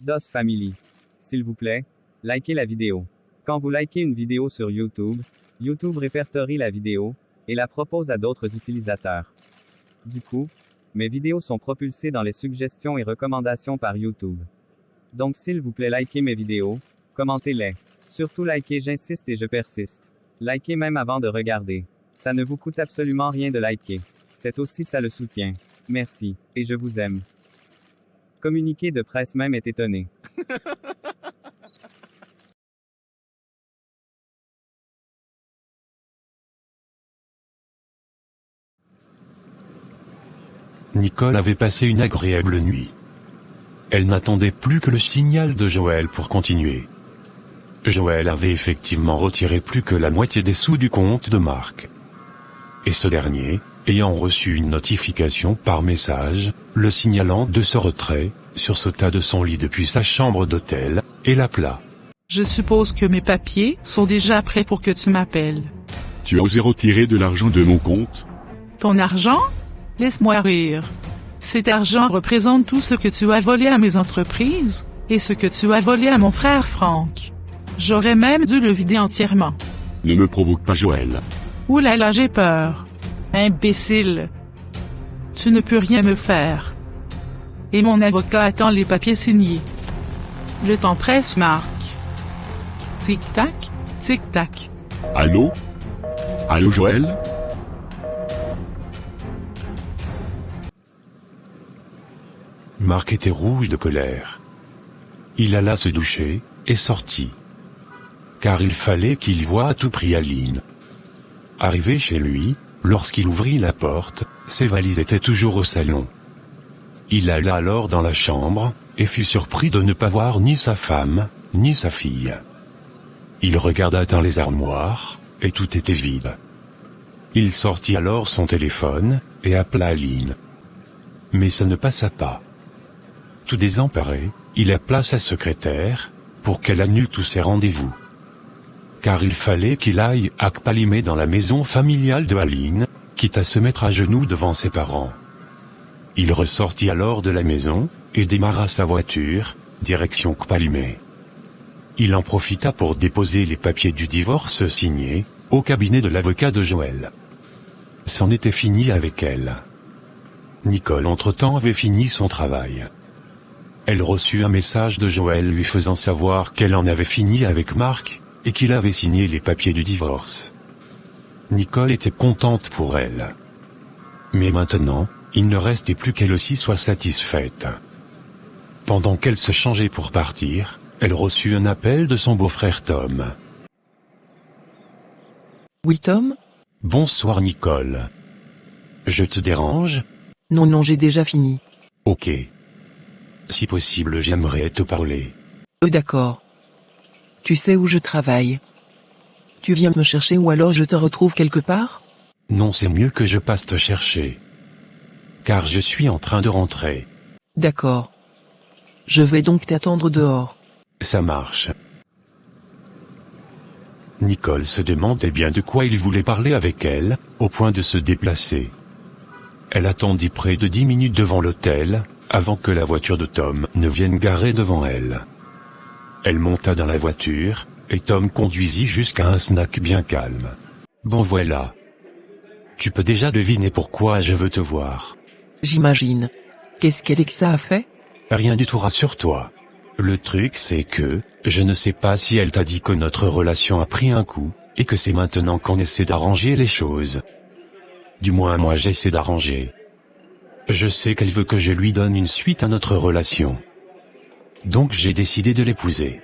DOS Family. S'il vous plaît, likez la vidéo. Quand vous likez une vidéo sur YouTube, YouTube répertorie la vidéo et la propose à d'autres utilisateurs. Du coup, mes vidéos sont propulsées dans les suggestions et recommandations par YouTube. Donc s'il vous plaît, likez mes vidéos, commentez-les. Surtout likez, j'insiste et je persiste. Likez même avant de regarder. Ça ne vous coûte absolument rien de liker. C'est aussi ça le soutien. Merci, et je vous aime. Communiqué de presse même est étonné. Nicole avait passé une agréable nuit. Elle n'attendait plus que le signal de Joël pour continuer. Joël avait effectivement retiré plus que la moitié des sous du compte de Marc. Et ce dernier, ayant reçu une notification par message, le signalant de ce retrait, sursauta de son lit depuis sa chambre d'hôtel, et l'appela. Je suppose que mes papiers sont déjà prêts pour que tu m'appelles. Tu as osé retirer de l'argent de mon compte? Ton argent? Laisse-moi rire. Cet argent représente tout ce que tu as volé à mes entreprises, et ce que tu as volé à mon frère Franck. J'aurais même dû le vider entièrement. Ne me provoque pas, Joël. Ouh là là, j'ai peur. Imbécile. Tu ne peux rien me faire. Et mon avocat attend les papiers signés. Le temps presse, Marc. Tic-tac, tic-tac. Allô? Allô, Joël? Marc était rouge de colère. Il alla se doucher, et sortit. Car il fallait qu'il voie à tout prix Aline. Arrivé chez lui, lorsqu'il ouvrit la porte, ses valises étaient toujours au salon. Il alla alors dans la chambre, et fut surpris de ne pas voir ni sa femme, ni sa fille. Il regarda dans les armoires, et tout était vide. Il sortit alors son téléphone, et appela Aline. Mais ça ne passa pas. Tout désemparé, il appela sa secrétaire, pour qu'elle annule tous ses rendez-vous. Car il fallait qu'il aille à Kpalimé dans la maison familiale de Aline, quitte à se mettre à genoux devant ses parents. Il ressortit alors de la maison, et démarra sa voiture, direction Kpalimé. Il en profita pour déposer les papiers du divorce signés, au cabinet de l'avocat de Joël. C'en était fini avec elle. Nicole entre-temps avait fini son travail. Elle reçut un message de Joël lui faisant savoir qu'elle en avait fini avec Marc, et qu'il avait signé les papiers du divorce. Nicole était contente pour elle. Mais maintenant, il ne restait plus qu'elle aussi soit satisfaite. Pendant qu'elle se changeait pour partir, elle reçut un appel de son beau-frère Tom. Oui Tom? Bonsoir Nicole. Je te dérange? Non, j'ai déjà fini. Ok. Si possible, j'aimerais te parler. D'accord. Tu sais où je travaille? Tu viens me chercher ou alors je te retrouve quelque part? Non, c'est mieux que je passe te chercher. Car je suis en train de rentrer. D'accord. Je vais donc t'attendre dehors. Ça marche. Nicole se demandait bien de quoi il voulait parler avec elle, au point de se déplacer. Elle attendit près de 10 minutes devant l'hôtel, avant que la voiture de Tom ne vienne garer devant elle. Elle monta dans la voiture, et Tom conduisit jusqu'à un snack bien calme. Bon voilà. Tu peux déjà deviner pourquoi je veux te voir. J'imagine. Qu'est-ce qu'Alexa a fait? Rien du tout, rassure-toi. Le truc c'est que, je ne sais pas si elle t'a dit que notre relation a pris un coup, et que c'est maintenant qu'on essaie d'arranger les choses. Du moins moi j'essaie d'arranger. Je sais qu'elle veut que je lui donne une suite à notre relation. Donc j'ai décidé de l'épouser.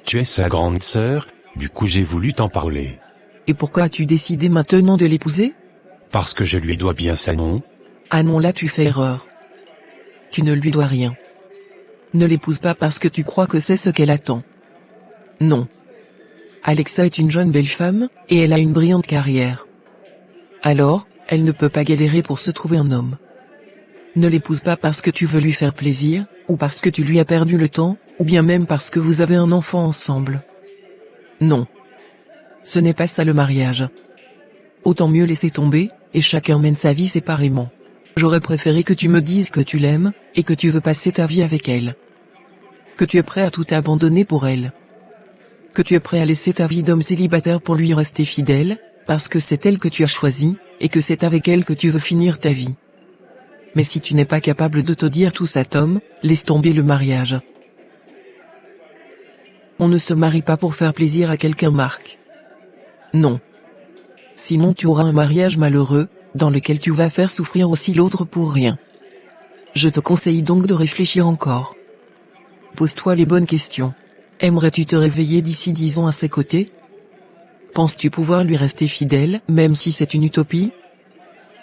Tu es sa grande sœur, du coup j'ai voulu t'en parler. Et pourquoi as-tu décidé maintenant de l'épouser? Parce que je lui dois bien ça, non? Ah non, là tu fais erreur. Tu ne lui dois rien. Ne l'épouse pas parce que tu crois que c'est ce qu'elle attend. Non. Alexa est une jeune belle femme, et elle a une brillante carrière. Alors, elle ne peut pas galérer pour se trouver un homme. Ne l'épouse pas parce que tu veux lui faire plaisir, ou parce que tu lui as perdu le temps, ou bien même parce que vous avez un enfant ensemble. Non. Ce n'est pas ça le mariage. Autant mieux laisser tomber, et chacun mène sa vie séparément. J'aurais préféré que tu me dises que tu l'aimes, et que tu veux passer ta vie avec elle. Que tu es prêt à tout abandonner pour elle. Que tu es prêt à laisser ta vie d'homme célibataire pour lui rester fidèle, parce que c'est elle que tu as choisie, et que c'est avec elle que tu veux finir ta vie. Mais si tu n'es pas capable de te dire tout ça, Tom, laisse tomber le mariage. On ne se marie pas pour faire plaisir à quelqu'un, Marc. Non. Sinon tu auras un mariage malheureux, dans lequel tu vas faire souffrir aussi l'autre pour rien. Je te conseille donc de réfléchir encore. Pose-toi les bonnes questions. Aimerais-tu te réveiller d'ici 10 ans à ses côtés? Penses-tu pouvoir lui rester fidèle, même si c'est une utopie?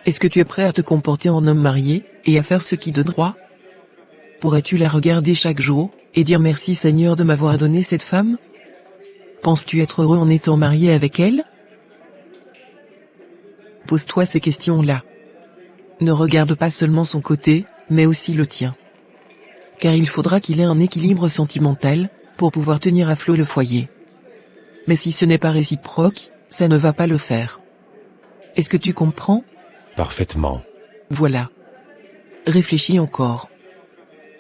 Est-ce que tu es prêt à te comporter en homme marié, et à faire ce qui de droit? Pourrais-tu la regarder chaque jour, et dire merci Seigneur de m'avoir donné cette femme? Penses-tu être heureux en étant marié avec elle? Pose-toi ces questions-là. Ne regarde pas seulement son côté, mais aussi le tien. Car il faudra qu'il ait un équilibre sentimental, pour pouvoir tenir à flot le foyer. Mais si ce n'est pas réciproque, ça ne va pas le faire. Est-ce que tu comprends? Parfaitement. Voilà. Réfléchis encore.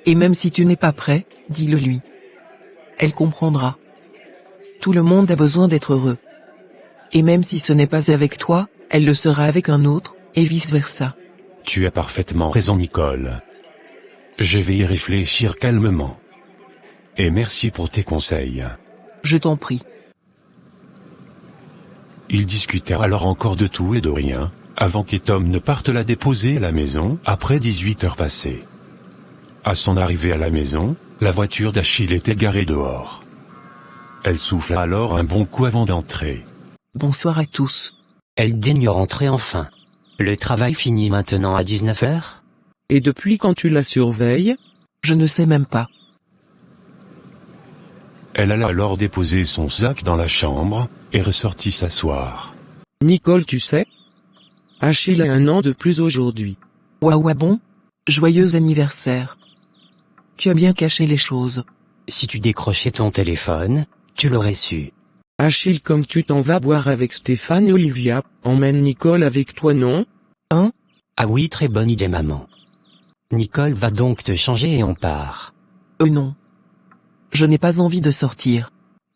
Et même si tu n'es pas prêt, dis-le lui. Elle comprendra. Tout le monde a besoin d'être heureux. Et même si ce n'est pas avec toi, elle le sera avec un autre, et vice-versa. Tu as parfaitement raison, Nicole. Je vais y réfléchir calmement. Et merci pour tes conseils. Je t'en prie. Ils discutèrent alors encore de tout et de rien, avant que Tom ne parte la déposer à la maison, après 18 heures passées. À son arrivée à la maison, la voiture d'Achille était garée dehors. Elle souffla alors un bon coup avant d'entrer. Bonsoir à tous. Elle daigne rentrer enfin. Le travail finit maintenant à 19h? Et depuis quand tu la surveilles? Je ne sais même pas. Elle alla alors déposer son sac dans la chambre, et ressortit s'asseoir. Nicole, tu sais? Achille a 1 an de plus aujourd'hui. Waouh, bon? Joyeux anniversaire. Tu as bien caché les choses. Si tu décrochais ton téléphone, tu l'aurais su. Achille, comme tu t'en vas boire avec Stéphane et Olivia, emmène Nicole avec toi, non? Hein? Ah oui, très bonne idée, maman. Nicole va donc te changer et on part. Non. Je n'ai pas envie de sortir.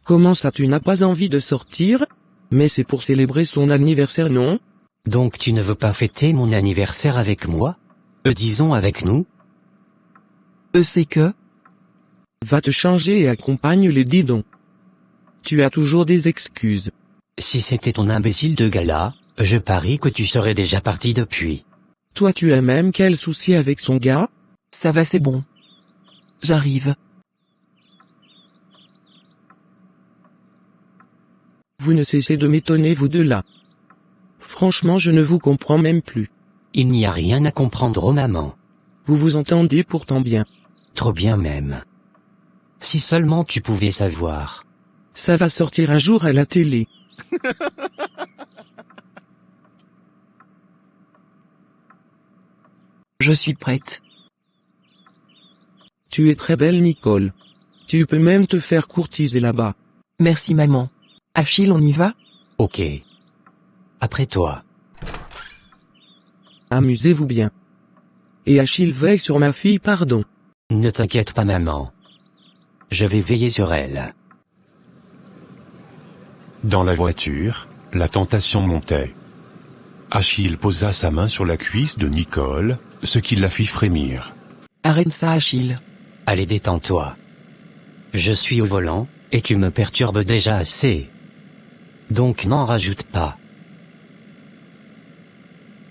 Comment ça, tu n'as pas envie de sortir? Mais c'est pour célébrer son anniversaire, non? Donc tu ne veux pas fêter mon anniversaire avec moi? Disons avec nous? C'est que... Va te changer et accompagne les didons. Tu as toujours des excuses. Si c'était ton imbécile de gala, je parie que tu serais déjà parti depuis. Toi, tu as même quel souci avec son gars? Ça va, c'est bon. J'arrive. Vous ne cessez de m'étonner, vous deux là. Franchement, je ne vous comprends même plus. Il n'y a rien à comprendre, oh maman. Vous vous entendez pourtant bien. Trop bien même. Si seulement tu pouvais savoir. Ça va sortir un jour à la télé. Je suis prête. Tu es très belle, Nicole. Tu peux même te faire courtiser là-bas. Merci maman. Achille, on y va? Ok. Après toi. Amusez-vous bien. Et Achille veille sur ma fille, pardon. Ne t'inquiète pas, maman. Je vais veiller sur elle. Dans la voiture, la tentation montait. Achille posa sa main sur la cuisse de Nicole, ce qui la fit frémir. Arrête ça, Achille. Allez, détends-toi. Je suis au volant, et tu me perturbes déjà assez. Donc n'en rajoute pas.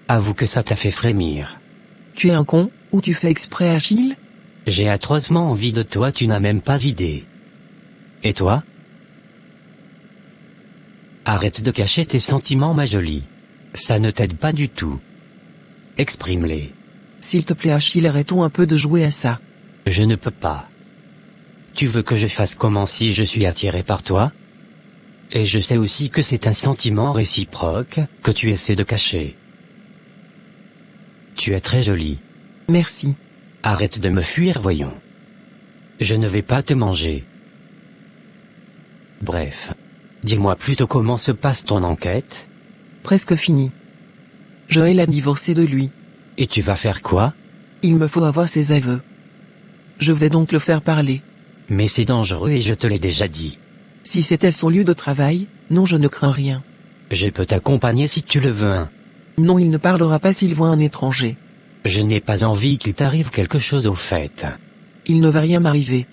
Avoue que ça t'a fait frémir. Tu es un con, ou tu fais exprès, Achille? J'ai atrocement envie de toi, tu n'as même pas idée. Et toi? Arrête de cacher tes sentiments, ma jolie. Ça ne t'aide pas du tout. Exprime-les. S'il te plaît, Achille, arrêtons un peu de jouer à ça. Je ne peux pas. Tu veux que je fasse comment si je suis attiré par toi? Et je sais aussi que c'est un sentiment réciproque, que tu essaies de cacher. Tu es très jolie. Merci. Arrête de me fuir, voyons. Je ne vais pas te manger. Bref. Dis-moi plutôt comment se passe ton enquête? Presque fini. Joël a divorcé de lui. Et tu vas faire quoi? Il me faut avoir ses aveux. Je vais donc le faire parler. Mais c'est dangereux et je te l'ai déjà dit. Si c'était son lieu de travail, non, je ne crains rien. Je peux t'accompagner si tu le veux. Hein. Non, il ne parlera pas s'il voit un étranger. Je n'ai pas envie qu'il t'arrive quelque chose au fait. Il ne va rien m'arriver.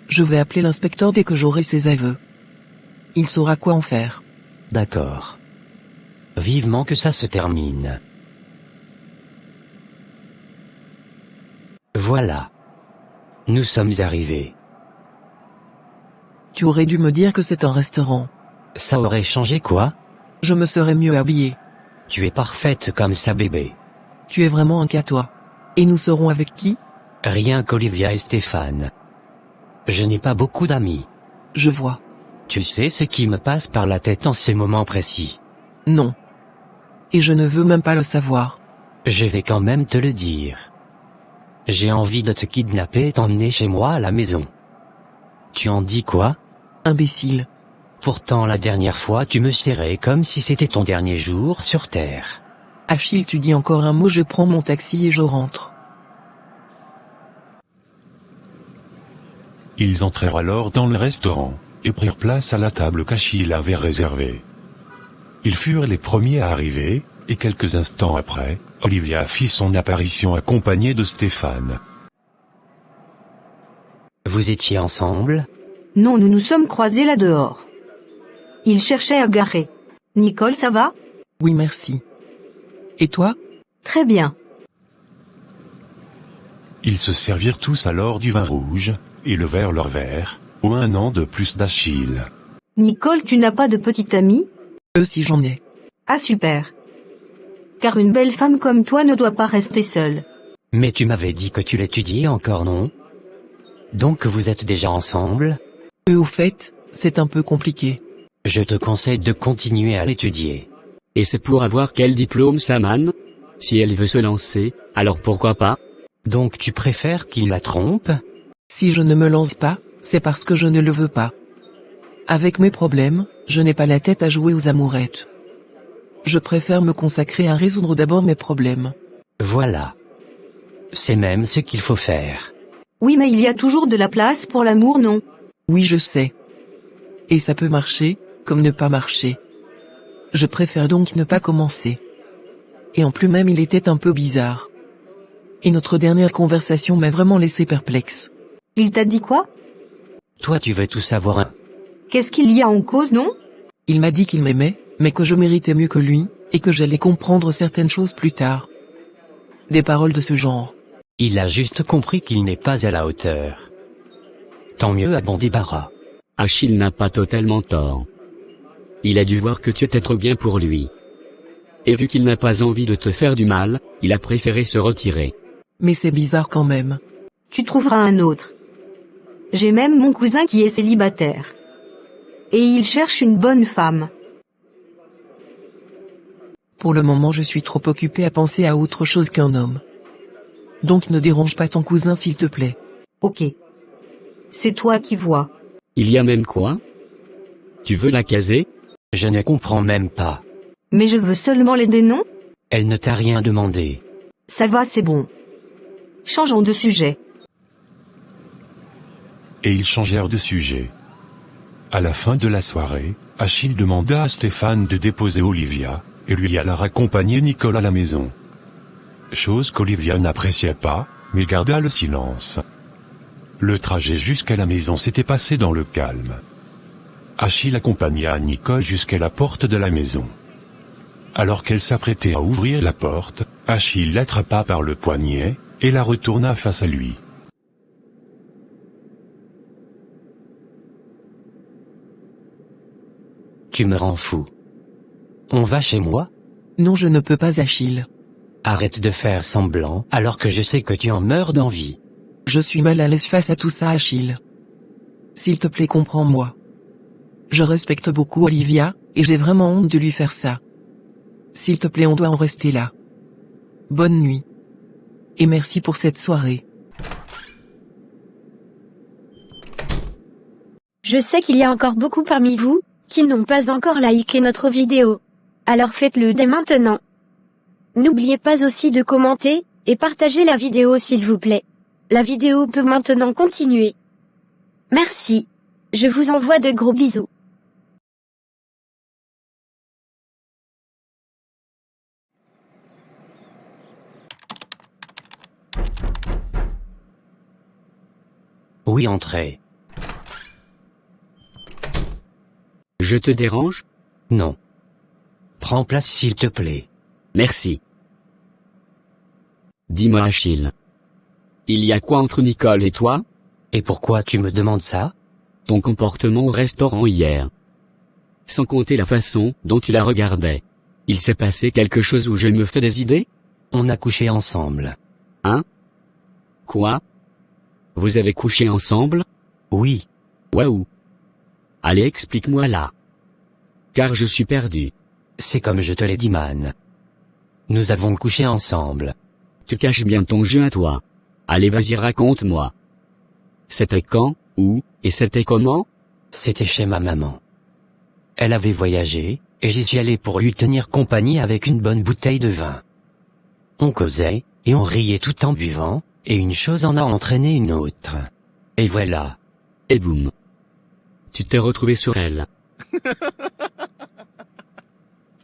Je vais appeler l'inspecteur dès que j'aurai ses aveux. Il saura quoi en faire. D'accord. Vivement que ça se termine. Voilà. Nous sommes arrivés. Tu aurais dû me dire que c'est un restaurant. Ça aurait changé quoi? Je me serais mieux habillée. Tu es parfaite comme ça bébé. Tu es vraiment un cas toi. Et nous serons avec qui? Rien qu'Olivia et Stéphane. Je n'ai pas beaucoup d'amis. Je vois. Tu sais ce qui me passe par la tête en ce moment précis? Non. Et je ne veux même pas le savoir. Je vais quand même te le dire. J'ai envie de te kidnapper et t'emmener chez moi à la maison. Tu en dis quoi? Imbécile. Pourtant la dernière fois tu me serrais comme si c'était ton dernier jour sur Terre. Achille, tu dis encore un mot, je prends mon taxi et je rentre. Ils entrèrent alors dans le restaurant, et prirent place à la table qu'Achille avait réservée. Ils furent les premiers à arriver, et quelques instants après, Olivia fit son apparition accompagnée de Stéphane. Vous étiez ensemble? Non, nous nous sommes croisés là dehors. Il cherchait à garer. Nicole, ça va? Oui, merci. Et toi? Très bien. Ils se servirent tous alors du vin rouge, et levèrent leur verre, au 1 an de plus d'Achille. Nicole, tu n'as pas de petite amie? Si j'en ai. Ah super. Car une belle femme comme toi ne doit pas rester seule. Mais tu m'avais dit que tu l'étudiais encore, non? Donc vous êtes déjà ensemble? Au fait, c'est un peu compliqué. Je te conseille de continuer à l'étudier. Et c'est pour avoir quel diplôme, Saman? Si elle veut se lancer, alors pourquoi pas? Donc tu préfères qu'il la trompe? Si je ne me lance pas, c'est parce que je ne le veux pas. Avec mes problèmes, je n'ai pas la tête à jouer aux amourettes. Je préfère me consacrer à résoudre d'abord mes problèmes. Voilà. C'est même ce qu'il faut faire. Oui, mais il y a toujours de la place pour l'amour, non? Oui, je sais. Et ça peut marcher, comme ne pas marcher. Je préfère donc ne pas commencer. Et en plus même il était un peu bizarre. Et notre dernière conversation m'a vraiment laissé perplexe. Il t'a dit quoi? Toi tu veux tout savoir, hein? Qu'est-ce qu'il y a en cause, non? Il m'a dit qu'il m'aimait, mais que je méritais mieux que lui, et que j'allais comprendre certaines choses plus tard. Des paroles de ce genre. Il a juste compris qu'il n'est pas à la hauteur. Tant mieux à bon débarras. Achille n'a pas totalement tort. Il a dû voir que tu étais trop bien pour lui. Et vu qu'il n'a pas envie de te faire du mal, il a préféré se retirer. Mais c'est bizarre quand même. Tu trouveras un autre. J'ai même mon cousin qui est célibataire. Et il cherche une bonne femme. Pour le moment je suis trop occupée à penser à autre chose qu'un homme. Donc ne dérange pas ton cousin s'il te plaît. Ok. C'est toi qui vois. Il y a même quoi? Tu veux la caser? Je ne comprends même pas. Mais je veux seulement l'aider, non? Elle ne t'a rien demandé. Ça va, c'est bon. Changeons de sujet. Et ils changèrent de sujet. À la fin de la soirée, Achille demanda à Stéphane de déposer Olivia, et lui alla raccompagner Nicole à la maison. Chose qu'Olivia n'appréciait pas, mais garda le silence. Le trajet jusqu'à la maison s'était passé dans le calme. Achille accompagna Nicole jusqu'à la porte de la maison. Alors qu'elle s'apprêtait à ouvrir la porte, Achille l'attrapa par le poignet, et la retourna face à lui. Tu me rends fou. On va chez moi? Non, je ne peux pas, Achille. Arrête de faire semblant alors que je sais que tu en meurs d'envie. Je suis mal à l'aise face à tout ça, Achille. S'il te plaît, comprends-moi. Je respecte beaucoup Olivia, et j'ai vraiment honte de lui faire ça. S'il te plaît, on doit en rester là. Bonne nuit. Et merci pour cette soirée. Je sais qu'il y a encore beaucoup parmi vous, qui n'ont pas encore liké notre vidéo. Alors faites-le dès maintenant. N'oubliez pas aussi de commenter, et partager la vidéo s'il vous plaît. La vidéo peut maintenant continuer. Merci. Je vous envoie de gros bisous. Oui, entrez. Je te dérange? Non. Prends place s'il te plaît. Merci. Dis-moi Achille. Il y a quoi entre Nicole et toi? Et pourquoi tu me demandes ça? Ton comportement au restaurant hier. Sans compter la façon dont tu la regardais. Il s'est passé quelque chose où je me fais des idées? On a couché ensemble. Hein? Quoi? Vous avez couché ensemble? Oui. Waouh. Allez, explique-moi là. Car je suis perdu. C'est comme je te l'ai dit, man. Nous avons couché ensemble. Tu caches bien ton jeu à toi. Allez, vas-y, raconte-moi. C'était quand, où, et c'était comment? C'était chez ma maman. Elle avait voyagé, et j'y suis allé pour lui tenir compagnie avec une bonne bouteille de vin. On causait, et on riait tout en buvant, et une chose en a entraîné une autre. Et voilà. Et boum. Tu t'es retrouvé sur elle.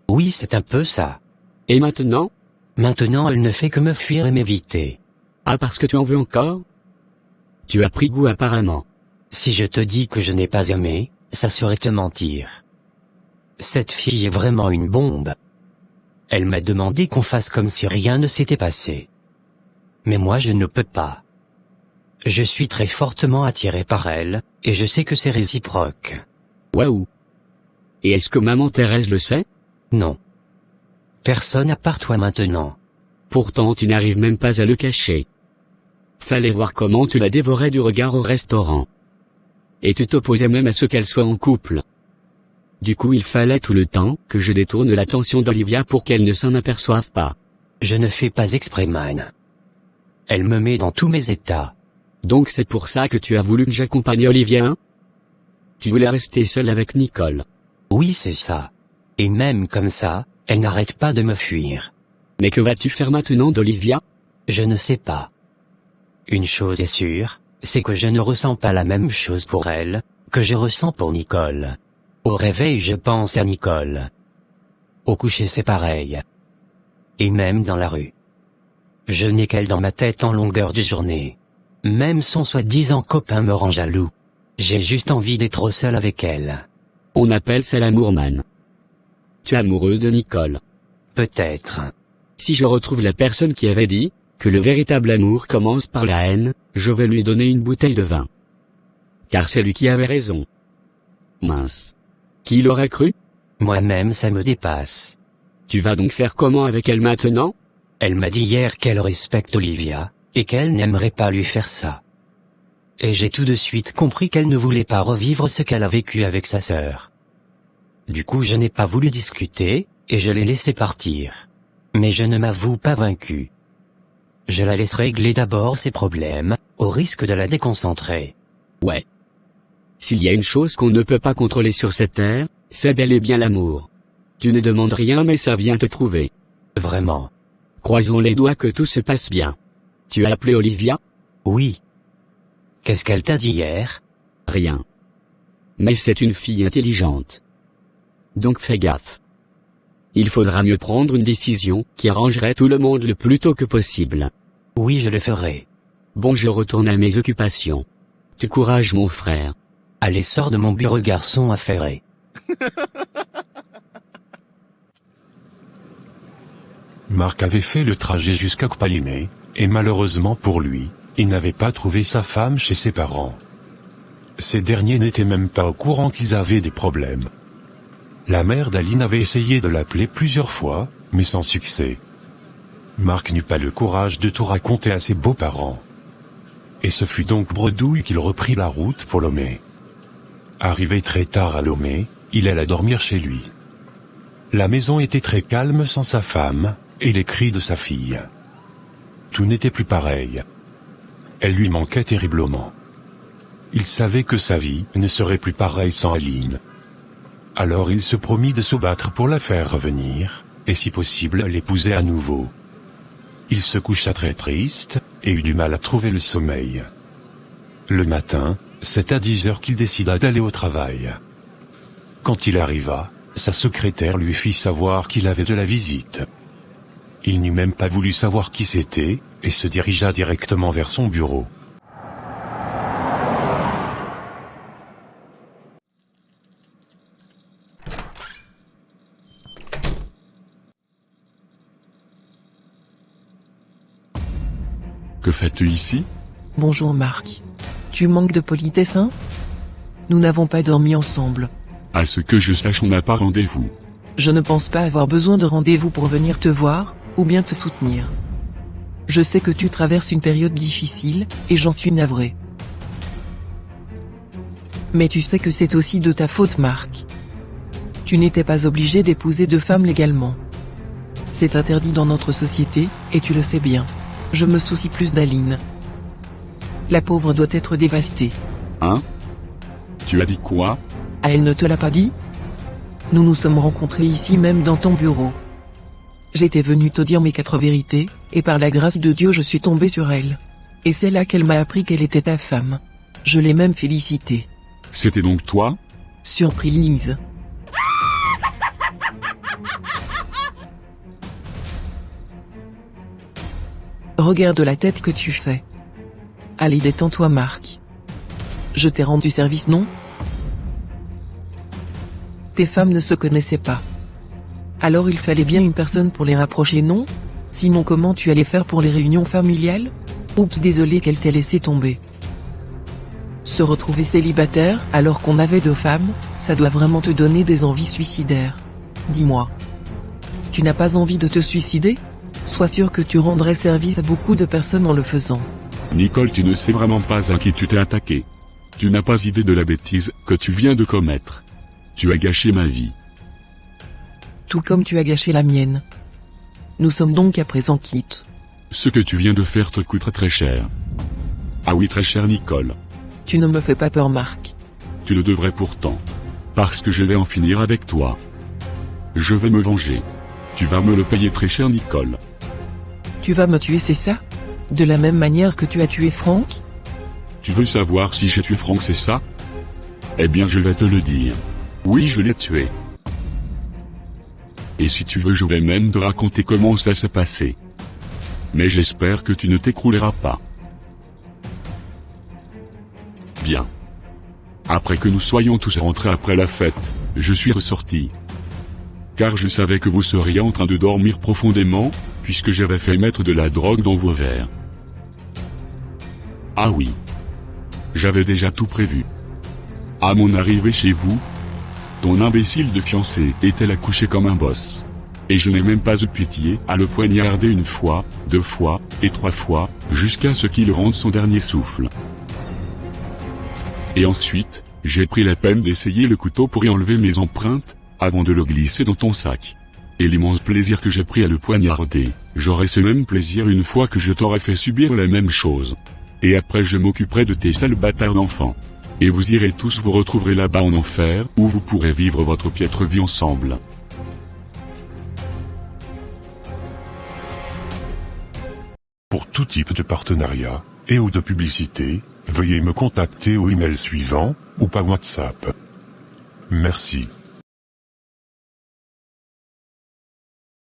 Oui, c'est un peu ça. Et maintenant? Maintenant elle ne fait que me fuir et m'éviter. Ah, parce que tu en veux encore? Tu as pris goût apparemment. Si je te dis que je n'ai pas aimé, ça serait te mentir. Cette fille est vraiment une bombe. Elle m'a demandé qu'on fasse comme si rien ne s'était passé. Mais moi je ne peux pas. Je suis très fortement attiré par elle, et je sais que c'est réciproque. Waouh. Et est-ce que maman Thérèse le sait? Non. Personne à part toi maintenant. Pourtant tu n'arrives même pas à le cacher. Fallait voir comment tu la dévorais du regard au restaurant. Et tu t'opposais même à ce qu'elle soit en couple. Du coup il fallait tout le temps que je détourne l'attention d'Olivia pour qu'elle ne s'en aperçoive pas. Je ne fais pas exprès, man. Elle me met dans tous mes états. Donc c'est pour ça que tu as voulu que j'accompagne Olivia, hein? Tu voulais rester seule avec Nicole. Oui, c'est ça. Et même comme ça, elle n'arrête pas de me fuir. Mais que vas-tu faire maintenant d'Olivia? Je ne sais pas. Une chose est sûre, c'est que je ne ressens pas la même chose pour elle, que je ressens pour Nicole. Au réveil je pense à Nicole. Au coucher c'est pareil. Et même dans la rue. Je n'ai qu'elle dans ma tête en longueur de journée. Même son soi-disant copain me rend jaloux. J'ai juste envie d'être seul avec elle. On appelle ça l'amour, man. Tu es amoureux de Nicole. Peut-être. Si je retrouve la personne qui avait dit que le véritable amour commence par la haine, je vais lui donner une bouteille de vin. Car c'est lui qui avait raison. Mince. Qui l'aurait cru? Moi-même ça me dépasse. Tu vas donc faire comment avec elle maintenant? Elle m'a dit hier qu'elle respecte Olivia, et qu'elle n'aimerait pas lui faire ça. Et j'ai tout de suite compris qu'elle ne voulait pas revivre ce qu'elle a vécu avec sa sœur. Du coup je n'ai pas voulu discuter, et je l'ai laissé partir. Mais je ne m'avoue pas vaincu. Je la laisse régler d'abord ses problèmes, au risque de la déconcentrer. Ouais. S'il y a une chose qu'on ne peut pas contrôler sur cette terre, c'est bel et bien l'amour. Tu ne demandes rien mais ça vient te trouver. Vraiment. Croisons les doigts que tout se passe bien. Tu as appelé Olivia? Oui. Qu'est-ce qu'elle t'a dit hier? Rien. Mais c'est une fille intelligente. Donc fais gaffe. Il faudra mieux prendre une décision qui arrangerait tout le monde le plus tôt que possible. Oui, je le ferai. Bon, je retourne à mes occupations. Tu courage, mon frère. Allez, sors de mon bureau, garçon affairé. Marc avait fait le trajet jusqu'à Cpalimé, et malheureusement pour lui, il n'avait pas trouvé sa femme chez ses parents. Ces derniers n'étaient même pas au courant qu'ils avaient des problèmes. La mère d'Aline avait essayé de l'appeler plusieurs fois, mais sans succès. Marc n'eut pas le courage de tout raconter à ses beaux-parents. Et ce fut donc bredouille qu'il reprit la route pour Lomé. Arrivé très tard à Lomé, il alla dormir chez lui. La maison était très calme sans sa femme, et les cris de sa fille. Tout n'était plus pareil. Elle lui manquait terriblement. Il savait que sa vie ne serait plus pareille sans Aline. Alors il se promit de se battre pour la faire revenir, et si possible l'épouser à nouveau. Il se coucha très triste, et eut du mal à trouver le sommeil. Le matin, C'est à 10 heures qu'il décida d'aller au travail. Quand il arriva, sa secrétaire lui fit savoir qu'il avait de la visite. Il n'eut même pas voulu savoir qui c'était, et se dirigea directement vers son bureau. Que fais-tu ici? Bonjour Marc. Tu manques de politesse, hein? Nous n'avons pas dormi ensemble. À ce que je sache, on n'a pas rendez-vous. Je ne pense pas avoir besoin de rendez-vous pour venir te voir, ou bien te soutenir. Je sais que tu traverses une période difficile, et j'en suis navré. Mais tu sais que c'est aussi de ta faute, Marc. Tu n'étais pas obligé d'épouser deux femmes légalement. C'est interdit dans notre société, et tu le sais bien. Je me soucie plus d'Aline. La pauvre doit être dévastée. Hein? Tu as dit quoi? Ah, elle ne te l'a pas dit? Nous nous sommes rencontrés ici même dans ton bureau. J'étais venu te dire mes 4 vérités, et par la grâce de Dieu je suis tombé sur elle. Et c'est là qu'elle m'a appris qu'elle était ta femme. Je l'ai même félicitée. C'était donc toi? Surprise. Regarde la tête que tu fais. Allez, détends-toi, Marc. Je t'ai rendu service, non? Tes femmes ne se connaissaient pas. Alors il fallait bien une personne pour les rapprocher, non? Sinon comment tu allais faire pour les réunions familiales? Oups, désolé qu'elle t'ait laissé tomber. Se retrouver célibataire alors qu'on avait 2 femmes, ça doit vraiment te donner des envies suicidaires. Dis-moi. Tu n'as pas envie de te suicider? Sois sûr que tu rendrais service à beaucoup de personnes en le faisant. Nicole, tu ne sais vraiment pas à qui tu t'es attaqué. Tu n'as pas idée de la bêtise que tu viens de commettre. Tu as gâché ma vie. Tout comme tu as gâché la mienne. Nous sommes donc à présent quittes. Ce que tu viens de faire te coûtera très cher. Ah oui, très cher, Nicole. Tu ne me fais pas peur, Marc. Tu le devrais pourtant. Parce que je vais en finir avec toi. Je vais me venger. Tu vas me le payer très cher, Nicole. Tu vas me tuer, c'est ça? De la même manière que tu as tué Franck? Tu veux savoir si j'ai tué Franck, c'est ça? Eh bien, je vais te le dire. Oui, je l'ai tué. Et si tu veux, je vais même te raconter comment ça s'est passé. Mais j'espère que tu ne t'écrouleras pas. Bien. Après que nous soyons tous rentrés après la fête, je suis ressorti. Car je savais que vous seriez en train de dormir profondément, puisque j'avais fait mettre de la drogue dans vos verres. Ah oui. J'avais déjà tout prévu. À mon arrivée chez vous, ton imbécile de fiancé était là couché comme un boss. Et je n'ai même pas eu pitié à le poignarder 1 fois, 2 fois, et 3 fois, jusqu'à ce qu'il rende son dernier souffle. Et ensuite, j'ai pris la peine d'essayer le couteau pour y enlever mes empreintes, avant de le glisser dans ton sac. Et l'immense plaisir que j'ai pris à le poignarder, j'aurai ce même plaisir une fois que je t'aurai fait subir la même chose. Et après je m'occuperai de tes sales bâtards d'enfants. Et vous irez tous vous retrouverez là-bas en enfer, où vous pourrez vivre votre piètre vie ensemble. Pour tout type de partenariat, et ou de publicité, veuillez me contacter au email suivant, ou par WhatsApp. Merci.